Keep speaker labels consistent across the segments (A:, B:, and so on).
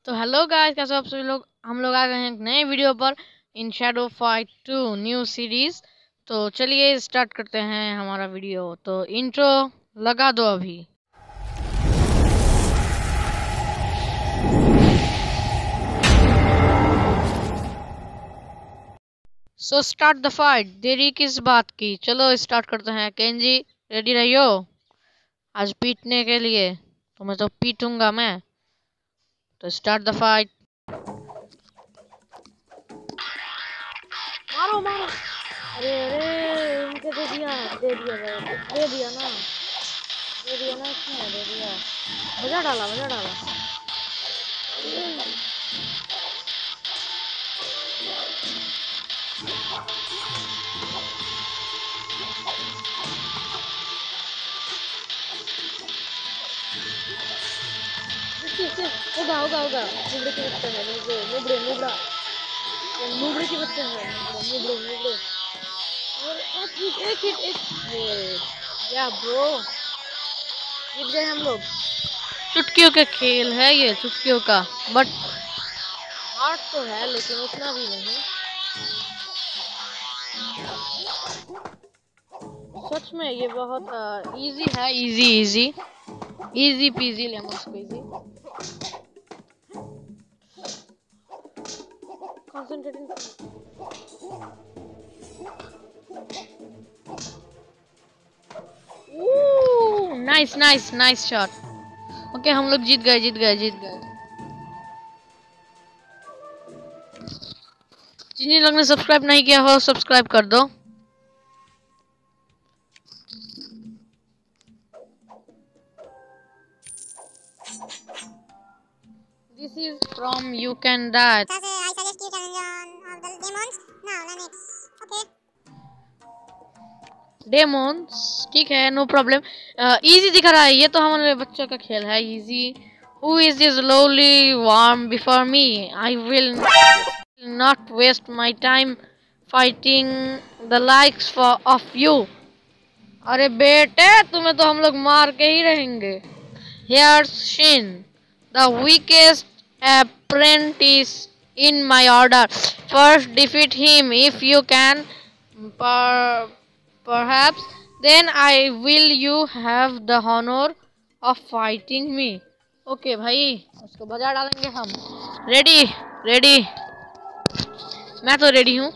A: तो hello guys, कैसे हो आप सभी लोग। हम लोग आ गए हैं एक नए वीडियो पर in Shadow fight 2 new series. तो चलिए स्टार्ट करते हैं हमारा वीडियो। तो इंट्रो लगा दो अभी। So start the fight. देरी किस बात की, चलो स्टार्ट करते हैं। केंजी रेडी रहियो आज पीटने के लिए। तुम्हें तो पीटूंगा मैं। तो स्टार्ट द फाइट। मारो मारो। अरे अरे उनके दे दिया भाई, दे दिया ना, दे दिया ना, इसने दे दिया। मजा डाला, मजा डाला। होगा होगा होगा। नुबड़े के बच्चे हैं, नुबड़े नुबड़े नुबड़ा, नुबड़े के बच्चे हैं, नुबड़े नुबड़े। और एक हिट या ब्रो, जीत गए हम लोग। चुटकियों के खेल है ये, चुटकियों का। बट हार्ड तो है लेकिन उतना भी नहीं। सच में ये बहुत इजी है, easy easy easy peasy lemon squeezy. Concentrating. Nice nice nice shot. Okay हम लोग जीत गए जीत गए जीत गए। जिन लोग ने सब्सक्राइब नहीं किया हो सब्सक्राइब कर दो। This is from You Can Die.
B: I suggest you challenge on of the demons. Now Lennox. Okay.
A: Demons ठीक है, नो प्रॉब्लम। इजी दिख रहा है, ये तो हमारे बच्चों का खेल है। Easy. Who is this lowly worm before me? I will not waste my time fighting the likes for of you. अरे बेटे तुम्हें तो हम लोग मार के ही रहेंगे। Here's Shin the weakest apprentice in my order. First defeat him if you can. Perhaps then I will you have the honor of fighting me. Okay भाई, उसको बजा डालेंगे हम। रेडी रेडी, मैं तो रेडी हूँ।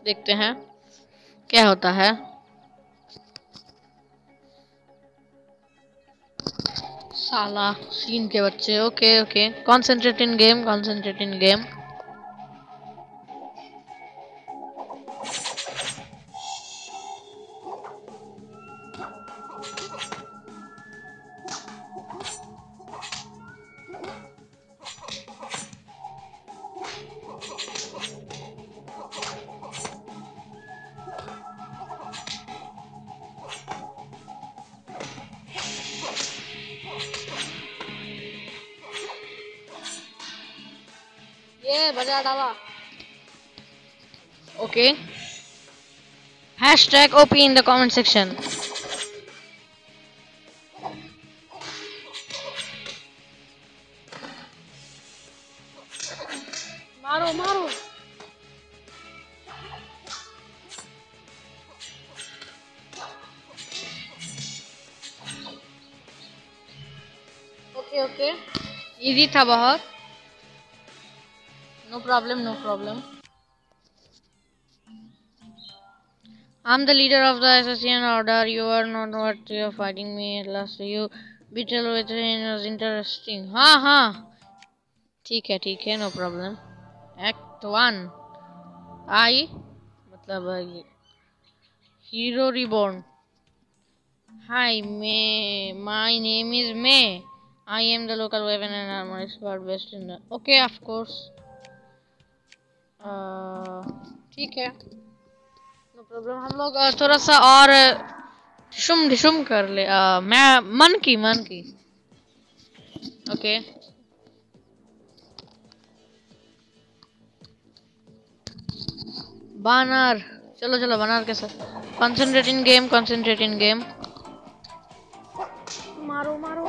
A: देखते हैं क्या होता है। साला सीन के बच्चे। Okay okay, concentrate in game, concentrate in game. ये बजा डाला। Okay, hashtag OP in the comment section. मारो मारो। ओके ओके, इजी था बहुत। No problem, no problem. I'm the leader of the assassin order. You are not what you are fighting me. At last you battle with me was interesting. हाँ हाँ ठीक है, no problem. Act 1 I मतलब Hero Reborn. Hi, May. My name is May. I am the local weapon and armor expert based in the. Okay, of course. ठीक है, no problem. हम लोग थोड़ा सा और ढिशुम ढिशुम कर ले। मैं मन की ओके। बानर, चलो चलो बानर के साथ। कंसंट्रेट इन गेम, कंसंट्रेट इन गेम। मारो मारो।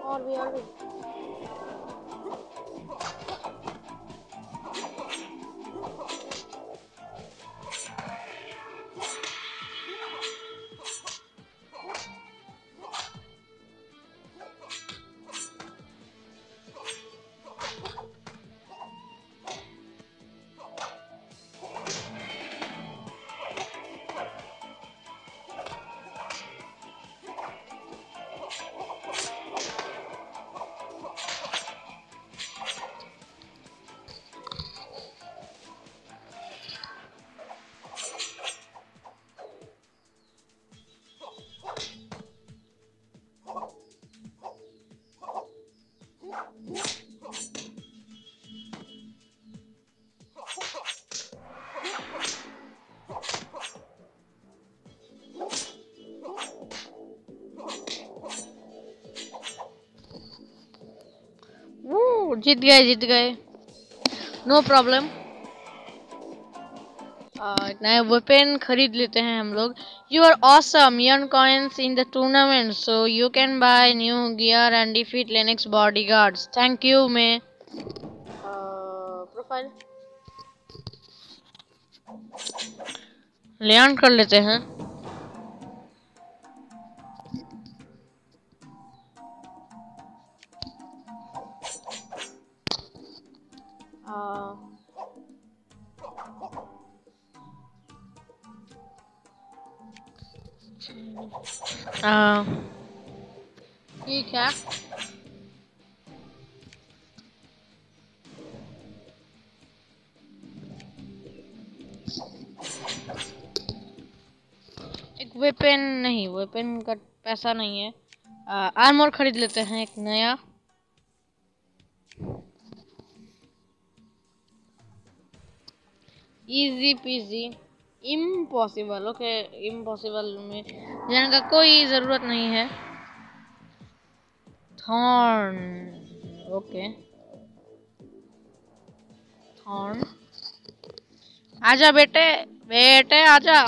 A: और भी जीत गए। No problem. नया वेपन खरीद लेते हैं हम लोग। You are awesome, you earn coins in the tournament so you can buy new gear and defeat Lennox bodyguards. Thank you मैं प्रोफाइल लर्न कर लेते हैं। ठीक है। एक वेपन नहीं, वेपन का पैसा नहीं है। आर्मर खरीद लेते हैं एक नया। Easy PG. Impossible, okay impossible में जाने का कोई जरूरत नहीं है। Thorn, okay thorn. आजा बेटे, बेटे आजा।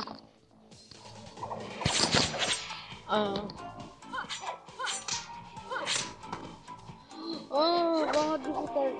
A: ओह बहुत difficult.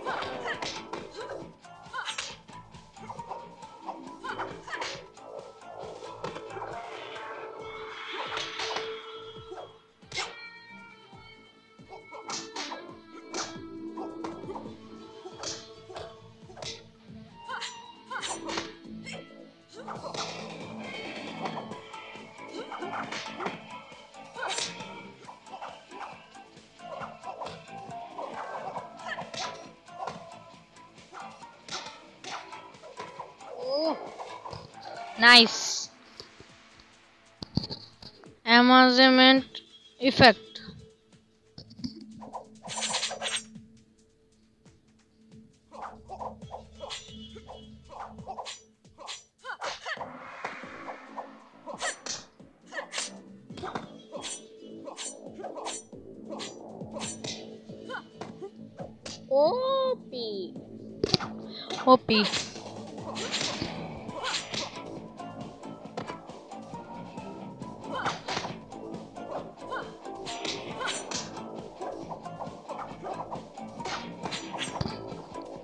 A: Nice. Amazement effect. OP.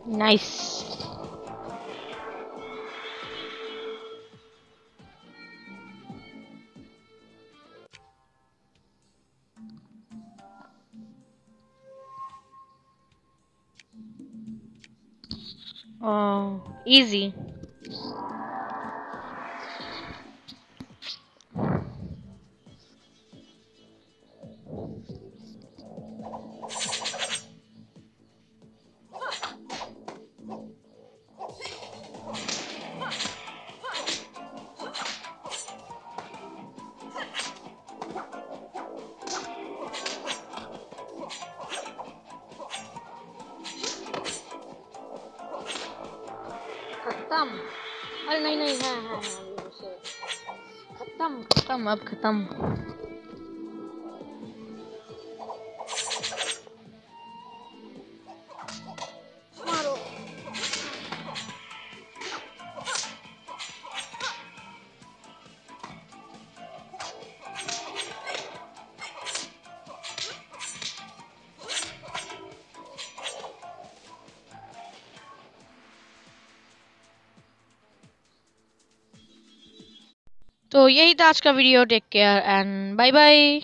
A: Nice. Oh, easy. खत्म। अरे नहीं नहीं है खत्म खत्म अब खत्म। मारो। तो यही था आज का video. Take care and bye bye.